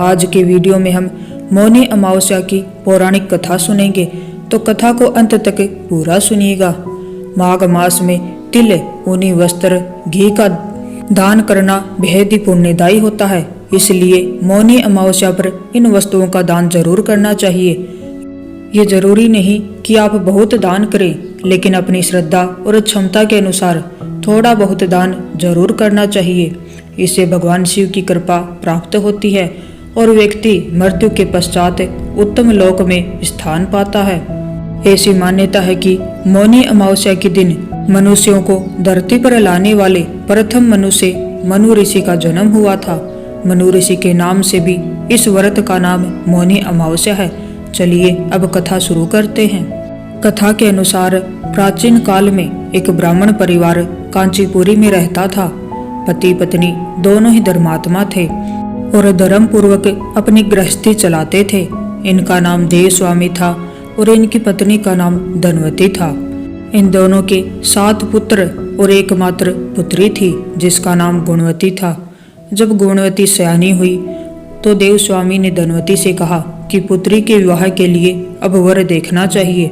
आज के वीडियो में हम मौनी अमावस्या की पौराणिक कथा सुनेंगे, तो कथा को अंत तक पूरा सुनिएगा। माघ मास में तिल, ऊनी वस्त्र, घी का दान करना बेहद ही पुण्यदायी होता है। इसलिए मौनी अमावस्या पर इन वस्तुओं का दान जरूर करना चाहिए। ये जरूरी नहीं कि आप बहुत दान करें, लेकिन अपनी श्रद्धा और क्षमता के अनुसार थोड़ा बहुत दान जरूर करना चाहिए। इससे भगवान शिव की कृपा प्राप्त होती है और व्यक्ति मृत्यु के पश्चात उत्तम लोक में स्थान पाता है। ऐसी मान्यता है कि मौनी अमावस्या के दिन मनुष्यों को धरती पर लाने वाले प्रथम मनुष्य मनु ऋषि का जन्म हुआ था। मनु ऋषि के नाम से भी इस व्रत का नाम मौनी अमावस्या है। चलिए अब कथा शुरू करते हैं। कथा के अनुसार प्राचीन काल में एक ब्राह्मण परिवार कांचीपुरी में रहता था। पति पत्नी दोनों ही धर्मात्मा थे और धर्म पूर्वक अपनी गृहस्थी चलाते थे। इनका नाम देवस्वामी था और इनकी पत्नी का नाम धनवती था। इन दोनों के 7 पुत्र और एकमात्र पुत्री थी जिसका नाम गुणवती था। जब गुणवती सयानी हुई तो देवस्वामी ने धनवती से कहा कि पुत्री के विवाह के लिए अब वर देखना चाहिए।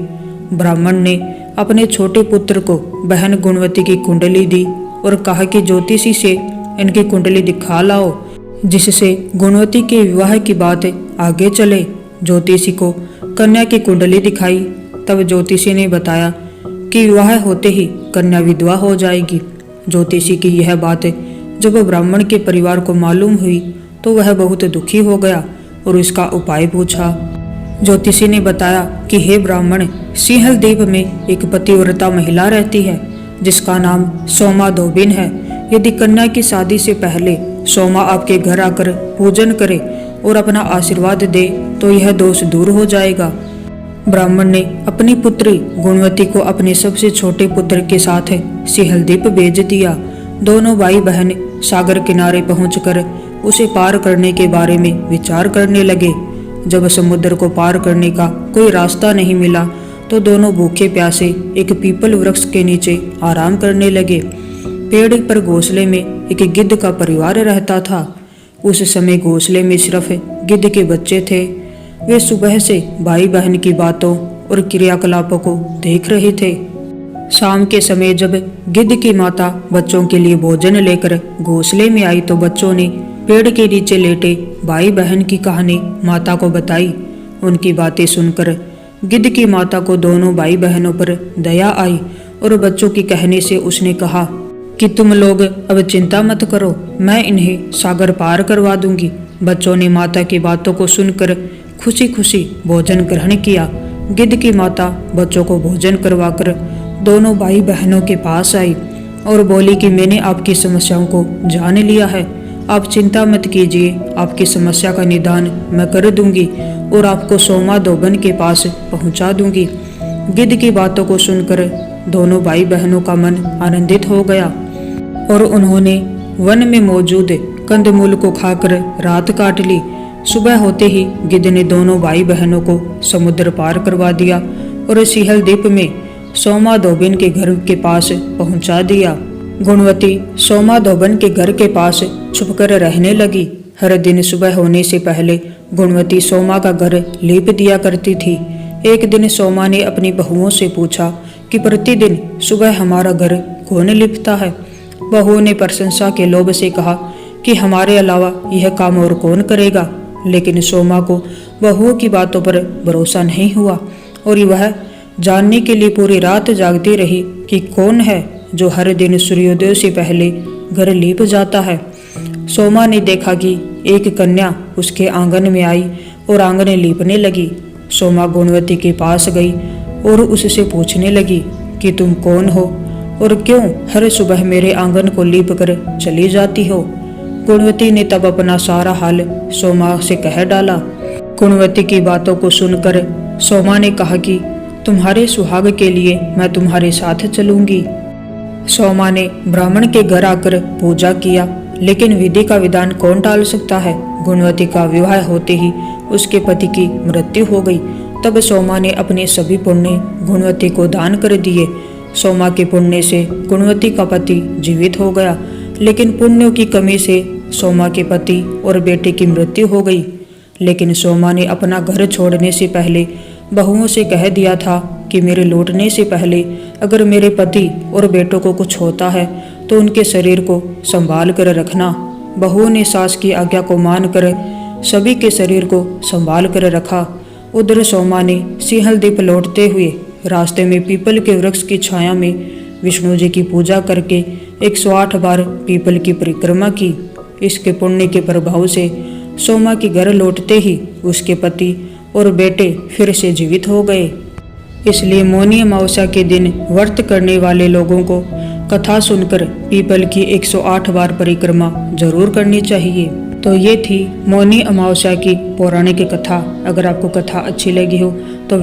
ब्राह्मण ने अपने छोटे पुत्र को बहन गुणवती की कुंडली दी और कहा कि ज्योतिषी से इनकी कुंडली दिखा लाओ, जिससे गुणवती के विवाह की बात आगे चले। ज्योतिषी को कन्या की कुंडली दिखाई। तब ज्योतिषी ने बताया कि विवाह होते ही कन्या विधवा हो जाएगी। ज्योतिषी की यह बात जब ब्राह्मण के परिवार को मालूम हुई तो वह बहुत दुखी हो गया और इसका उपाय पूछा। ज्योतिषी ने बताया कि हे ब्राह्मण, सिंहल द्वीप में एक पतिव्रता महिला रहती है जिसका नाम सोमा धोबिन है। यदि कन्या की शादी से पहले सोमा आपके घर आकर पूजन करे और अपना आशीर्वाद दे तो यह दोष दूर हो जाएगा। ब्राह्मण ने अपनी पुत्री गुणवती को अपने सबसे छोटे पुत्र के साथ सिंहलद्वीप भेज दिया। दोनों भाई बहन सागर किनारे पहुंचकर उसे पार करने के बारे में विचार करने लगे। जब समुद्र को पार करने का कोई रास्ता नहीं मिला तो दोनों भूखे प्यासे एक पीपल वृक्ष के नीचे आराम करने लगे। पेड़ पर घोंसले में एक गिद्ध का परिवार रहता था। उस समय घोंसले में सिर्फ गिद्ध के बच्चे थे। वे सुबह से भाई बहन की बातों और क्रियाकलापों को देख रहे थे। शाम के समय जब गिद्ध की माता बच्चों के लिए भोजन लेकर घोंसले में आई तो बच्चों ने पेड़ के नीचे लेटे भाई बहन की कहानी माता को बताई। उनकी बातें सुनकर गिद्ध की माता को दोनों भाई बहनों पर दया आई और बच्चों की कहने से उसने कहा कि तुम लोग अब चिंता मत करो, मैं इन्हें सागर पार करवा दूंगी। बच्चों ने माता की बातों को सुनकर खुशी खुशी भोजन ग्रहण किया। गिद्ध की माता बच्चों को भोजन करवाकर दोनों भाई बहनों के पास आई और बोली कि मैंने आपकी समस्याओं को जान लिया है, आप चिंता मत कीजिए, आपकी समस्या का निदान मैं कर दूंगी और आपको सोमा धोबन के पास पहुंचा दूंगी। गिद्ध की बातों को सुनकर दोनों भाई बहनों का मन आनंदित हो गया और उन्होंने वन में मौजूद कंदमूल को खाकर रात काट ली। सुबह होते ही गिद्ध ने दोनों भाई बहनों को समुद्र पार करवा दिया और सिंहल द्वीप में सोमा धोबिन के घर के पास पहुंचा दिया। गुणवती सोमा धोबन के घर के पास छुपकर रहने लगी। हर दिन सुबह होने से पहले गुणवती सोमा का घर लीप दिया करती थी। एक दिन सोमा ने अपनी बहुओं से पूछा कि प्रतिदिन सुबह हमारा घर कौन लिपता है। बहुओं ने प्रशंसा के लोभ से कहा कि हमारे अलावा यह काम और कौन करेगा। लेकिन सोमा को बहुओं की बातों पर भरोसा नहीं हुआ और वह जानने के लिए पूरी रात जागती रही कि कौन है जो हर दिन सूर्योदय से पहले घर लीप जाता है। सोमा ने देखा कि एक कन्या उसके आंगन में आई और आंगन लीपने लगी। सोमा गुणवती के पास गई और उससे पूछने लगी कि तुम कौन हो और क्यों हर सुबह मेरे आंगन को लीप कर चली जाती हो। गुणवती ने तब अपना सारा हाल सोमा से कह डाला। गुणवती की बातों को सुनकर सोमा ने कहा कि तुम्हारे सुहाग के लिए मैं तुम्हारे साथ चलूंगी। सोमा ने ब्राह्मण के घर आकर पूजा किया, लेकिन विधि का विधान कौन टाल सकता है। गुणवती का विवाह होते ही उसके पति की मृत्यु हो गई। तब सोमा ने अपने सभी पुण्य गुणवती को दान कर दिए। सोमा के पुण्य से गुणवती का पति जीवित हो गया, लेकिन पुण्यों की कमी से सोमा के पति और बेटे की मृत्यु हो गई, लेकिन सोमा ने अपना घर छोड़ने से पहले बहुओं से कह दिया था कि मेरे लौटने से पहले अगर मेरे पति और बेटों को कुछ होता है तो उनके शरीर को संभाल कर रखना। बहुओं ने सास की आज्ञा को मानकर सभी के शरीर को संभाल कर रखा। उधर सोमा ने सिंहलदीप लौटते हुए रास्ते में पीपल के वृक्ष की छाया में विष्णु जी की पूजा करके 108 बार पीपल की परिक्रमा की। इसके पुण्य के प्रभाव से सोमा के घर लौटते ही उसके पति और बेटे फिर से जीवित हो गए। इसलिए मौनी अमावस्या के दिन व्रत करने वाले लोगों को कथा सुनकर पीपल की 108 बार परिक्रमा जरूर करनी चाहिए। तो ये थी मौनी अमावस्या की पौराणिक कथा। अगर आपको कथा अच्छी लगी हो तो